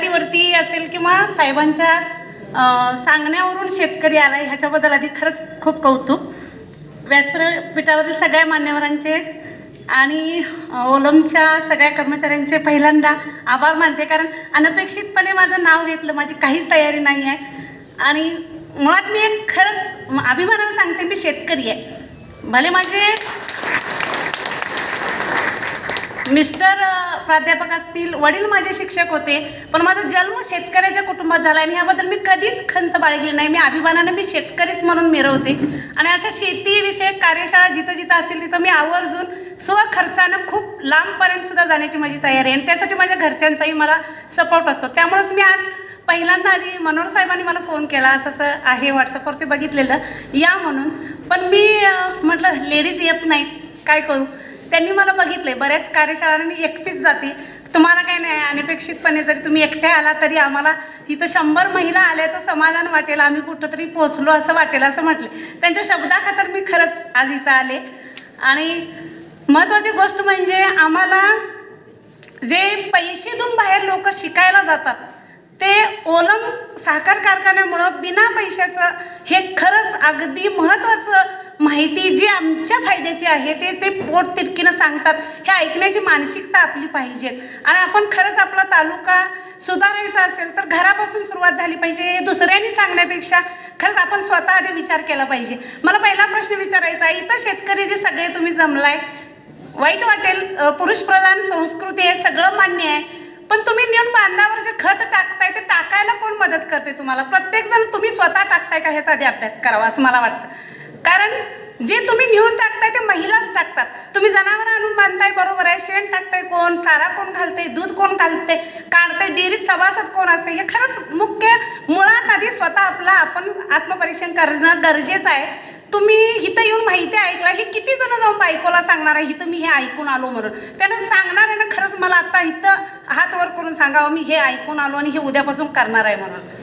जाहिरातीवरती असेल किंवा साहेबांच्या सांगण्यावरून शेतकरी आला ह्याच्याबद्दल आधी खरंच खूप कौतुक. व्यासपीठावरील सगळ्या मान्यवरांचे आणि ओलमच्या सगळ्या कर्मचाऱ्यांचे पहिल्यांदा आभार मानते, कारण अनपेक्षितपणे माझं नाव घेतलं. माझी काहीच तयारी नाही आहे आणि मुळात मी एक खरंच अभिमानाने सांगते मी शेतकरी आहे. भले माझे मिस्टर प्राध्यापक असतील, वडील माझे शिक्षक होते, पण माझा जन्म शेतकऱ्याच्या कुटुंबात झाला आणि ह्याबद्दल मी कधीच खंत बाळगली नाही. मी अभिमानाने मी शेतकरीच म्हणून मिरवते आणि अशा शेतीविषयक कार्यशाळा जिथं जिथं असतील तिथं मी आवर्जून स्वखर्चानं खूप लांबपर्यंत सुद्धा जाण्याची माझी तयारी आहे आणि त्यासाठी माझ्या घरच्यांचाही मला सपोर्ट असतो. त्यामुळेच मी आज पहिल्यांदा आधी मनोहर साहेबांनी मला फोन केला, असं असं आहे व्हॉट्सअपवरती बघितलेलं या म्हणून, पण मी म्हटलं लेडीज येत नाहीत काय करू. त्यांनी मला बघितले बऱ्याच कार्यशाळांना मी एकटीच जाते, तुम्हाला काय नाही अनपेक्षितपणे जरी तुम्ही एकट्या आला तरी आम्हाला इथं 100 महिला आल्याचं समाधान वाटेल, आम्ही कुठंतरी पोचलो असं वाटेल असं म्हटले. त्यांच्या शब्दाखातर मी खरंच आज इथं आले. आणि महत्त्वाची गोष्ट म्हणजे आम्हाला जे पैसे देऊन बाहेर लोक शिकायला जातात ते ओलम साखर कारखान्यामुळं बिना पैशाचं हे खरंच अगदी महत्त्वाचं माहिती जी आमच्या फायद्याची आहे ते पोट तिडकीनं सांगतात. हे ऐकण्याची मानसिकता आपली पाहिजे आणि आपण खरंच आपला तालुका सुधारायचा असेल तर घरापासून सुरुवात झाली पाहिजे. दुसऱ्यांनी सांगण्यापेक्षा खरंच आपण स्वतः आधी विचार केला पाहिजे. मला पहिला प्रश्न विचारायचा आहे, इथं शेतकरी जे सगळे तुम्ही जमलाय, वाईट वाटेल, पुरुषप्रधान संस्कृती आहे, सगळं मान्य आहे, पण तुम्ही नेऊन बांधावर जे खत टाकताय ते टाकायला कोण मदत करते तुम्हाला? प्रत्येक जण तुम्ही स्वतः टाकताय का ह्याचा आधी अभ्यास करावा असं मला वाटतं. कारण जे तुम्ही नेऊन टाकताय ते महिलाच टाकतात. तुम्ही जनावर आणून बांधताय बरोबर आहे, शेण टाकताय कोण, चारा कोण घालते, दूध कोण घालते, काढते, डेअरीत सभासद कोण असते, हे खरंच मुळात आधी स्वतः आपला आपण आत्मपरीक्षण करणं गरजेचं आहे. तुम्ही इथं येऊन माहिती ऐकला, हे किती जण जाऊन बायकोला सांगणार आहे इथं मी हे ऐकून आलो म्हणून? त्यानं सांगणार आहे ना, खरंच मला आता इथं हात वर करून सांगावं मी हे ऐकून आलो आणि हे उद्यापासून करणार आहे म्हणून.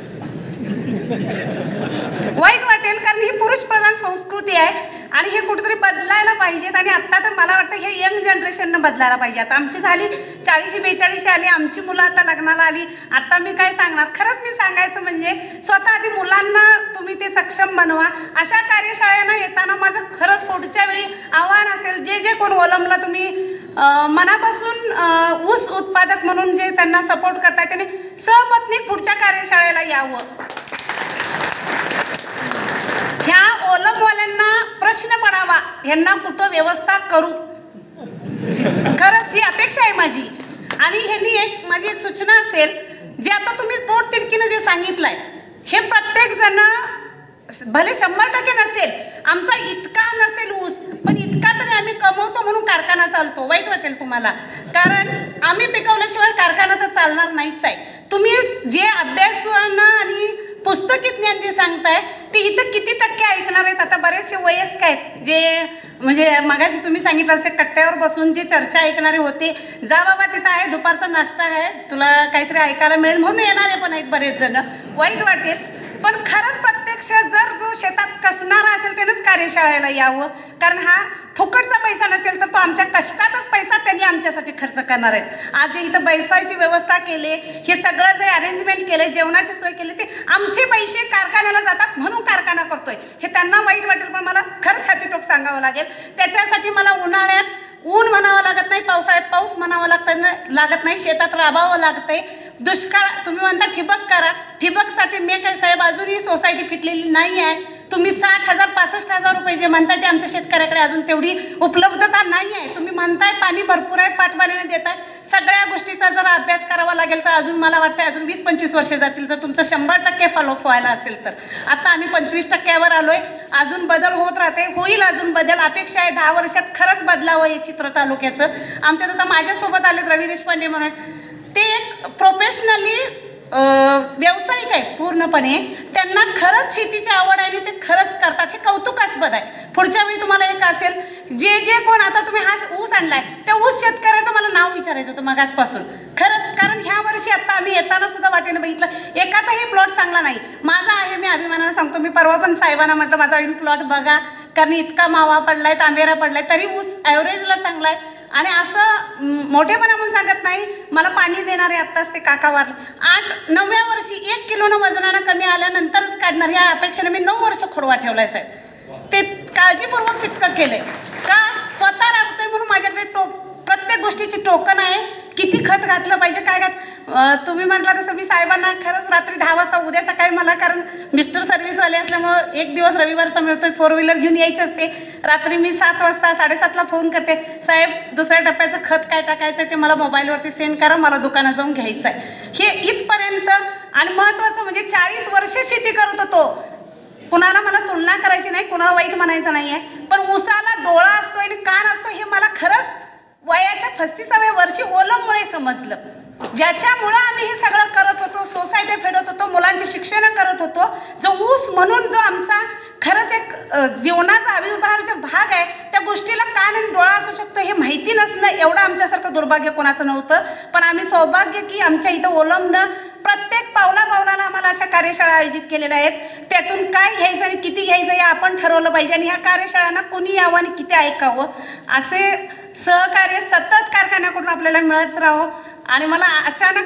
वाईट वाटेल, कारण ही पुरुषप्रधान संस्कृती आहे आणि हे कुठेतरी बदलायला पाहिजेत. आणि आत्ता तर मला वाटतं हे यंग जनरेशननं बदलायला पाहिजे. आता आमची झाली 40-42 आली, आमची मुलं आता लग्नाला आली, आता मी काय सांगणार? खरंच मी सांगायचं म्हणजे स्वतः आधी मुलांना तुम्ही ते सक्षम बनवा. अशा कार्यशाळेनं येताना माझं खरंच पुढच्या वेळी आव्हान असेल, जे कोण ओलमला तुम्ही मनापासून ऊस उत्पादक म्हणून जे त्यांना सपोर्ट करताय त्याने सहपत्नीक पुढच्या कार्यशाळेला यावं. ह्या ओलमवाल्यांना प्रश्न पडावा, ह्यांना कुठं व्यवस्था करू, खरंच ही अपेक्षा आहे माझी. आणि ह्यांनी माझी एक सूचना असेल, जे आता तुम्ही पोट तिडकीनं जे सांगितलंय हे प्रत्येक जण भले 100% नसेल, आमचा इतका नसेल ऊस, पण इतका तरी आम्ही कमवतो म्हणून कारखाना चालतो. वाईट वाटेल तुम्हाला, कारण आम्ही पिकवल्याशिवाय कारखाना तर चालणार नाहीच आहे. तुम्ही जे अभ्यासानं आणि पुस्तकी ज्ञान जे सांगताय ते इथं किती टक्के ऐकणार आहेत? आता बरेचसे वयस्क आहेत जे म्हणजे मगाशी तुम्ही सांगितलं असे कट्ट्यावर बसून जे चर्चा ऐकणारे होते, जा बाबा तिथं आहे दुपारचा नाश्ता आहे, तुला काहीतरी ऐकायला मिळेल म्हणून येणारे पण आहेत बरेच जण. वाईट वाटेल, पण खरंच प्रत्यक्ष जर जो शेतात कसणारा असेल त्यानंच कार्यशाळेला यावं, कारण हा फुकटचा पैसा नसेल तर तो आमच्या कष्टाचाच पैसा त्यांनी आमच्यासाठी खर्च करणार आहेत. आज जे इथं बैसायची व्यवस्था केली, हे सगळं जे अरेंजमेंट केले, जेवणाची सोय केली, ते आमचे पैसे कारखान्याला जातात म्हणून कारखाना करतोय. हे त्यांना वाईट वाटेल, पण मला खरंच छातीटोक सांगावं लागेल. त्याच्यासाठी मला उन्हाळ्यात ऊन म्हणावं लागत नाही, पावसाळ्यात पाऊस म्हणावं लागत नाही, शेतात राबावं लागतंय. दुष्काळ तुम्ही म्हणता ठिबक करा, ठिबकसाठी मी काय साहेब अजूनही सोसायटी फिटलेली नाही आहे. तुम्ही 60,000 65,000 रुपये जे म्हणताय ते आमच्या शेतकऱ्याकडे अजून तेवढी उपलब्धता नाही आहे. तुम्ही म्हणताय पाणी भरपूर आहे, पाटपाण्याने देताय, सगळ्या गोष्टीचा जर अभ्यास करावा लागेल तर अजून मला वाटतं अजून 20-25 वर्षे जातील जर तुमचं 100% फॉलोअप व्हायला असेल तर. आता आम्ही 25% आलोय, अजून बदल होत राहते, होईल अजून बदल. अपेक्षा आहे 10 वर्षात खरंच बदलावं हे चित्र तालुक्याचं. आमच्यात आता माझ्यासोबत आले रवी देशपांडे म्हणून, ते एक प्रोफेशनली व्यावसायिक आहे पूर्णपणे, त्यांना खरंच शेतीची आवड आहे आणि ते खरंच करतात, हे कौतुकास्पद आहे. पुढच्या वेळी तुम्हाला एक असेल, जे कोण आता तुम्ही हा ऊस आणलाय त्या ऊस शेतकऱ्याचं मला नाव विचारायचं होतं मागासपासून खरंच, कारण ह्या वर्षी आता आम्ही येताना सुद्धा वाटेने बघितलं एकाचाही प्लॉट चांगला नाही. माझा आहे, मी अभिमानाने सांगतो, मी परवा पण साहेबांना म्हटलं माझा प्लॉट बघा, कारण इतका मावा पडलाय, तांबेरा पडलाय, तरी ऊस ॲव्हरेजला चांगला आहे. आणि असं मोठेपणा म्हणून सांगत नाही, मला पाणी देणारे आत्ताच ते काका वारले. 8-9व्या वर्षी 1 किलोनं वजनानं कमी आल्यानंतरच काढणार या अपेक्षेने मी 9 वर्ष खोडवा ठेवलाय साहेब. ते काळजीपूर्वक तितकं केलंय का स्वतः राबतोय म्हणून माझ्याकडे प्रत्येक गोष्टीची टोकन आहे. किती खत घातलं पाहिजे, काय तुम्ही म्हटलं तसं मी साहेबांना खरंच रात्री 10 वाजता उद्या सकाळी मला, कारण मिस्टर सर्व्हिसवाले असल्यामुळं एक दिवस रविवारचा मिळतोय, 4 व्हीलर घेऊन यायचं असते. रात्री मी 7 वाजता 7:30ला फोन करते, साहेब दुसऱ्या टप्प्याचं खत काय टाकायचं ते मला मोबाईलवरती सेंड करा, मला दुकानात जाऊन घ्यायचं आहे. हे इथपर्यंत. आणि महत्त्वाचं म्हणजे 40 वर्ष शेती करत होतो. कुणाला मला तुलना करायची नाही, कुणाला वाईट म्हणायचं नाही आहे, पण उसाला डोळा असतो आणि कान असतो हे मला खरंच वयाच्या 35व्या वर्षी ओलममुळे समजलं. ज्याच्यामुळं आम्ही हे सगळं करत होतो, सोसायटी फेडत होतो, मुलांची शिक्षण करत होतो. जो ऊस म्हणून जो आमचा खरंच एक जीवनाचा अविभाज्य भाग आहे, त्या गोष्टीला कान आणि डोळा असू शकतो हे माहिती नसणं एवढं आमच्यासारखं दुर्भाग्य कोणाचं नव्हतं. पण आम्ही सौभाग्य की आमच्या इथं ओलमनं प्रत्येक पावलापावलाला आम्हाला अशा कार्यशाळा आयोजित केलेल्या आहेत. त्यातून काय घ्यायचं आणि किती घ्यायचं हे आपण ठरवलं पाहिजे. आणि ह्या कार्यशाळांना कोणी यावं आणि किती ऐकावं असे सहकार्य सतत कारखान्याकडून आपल्याला मिळत राहावं. आणि मला अचानक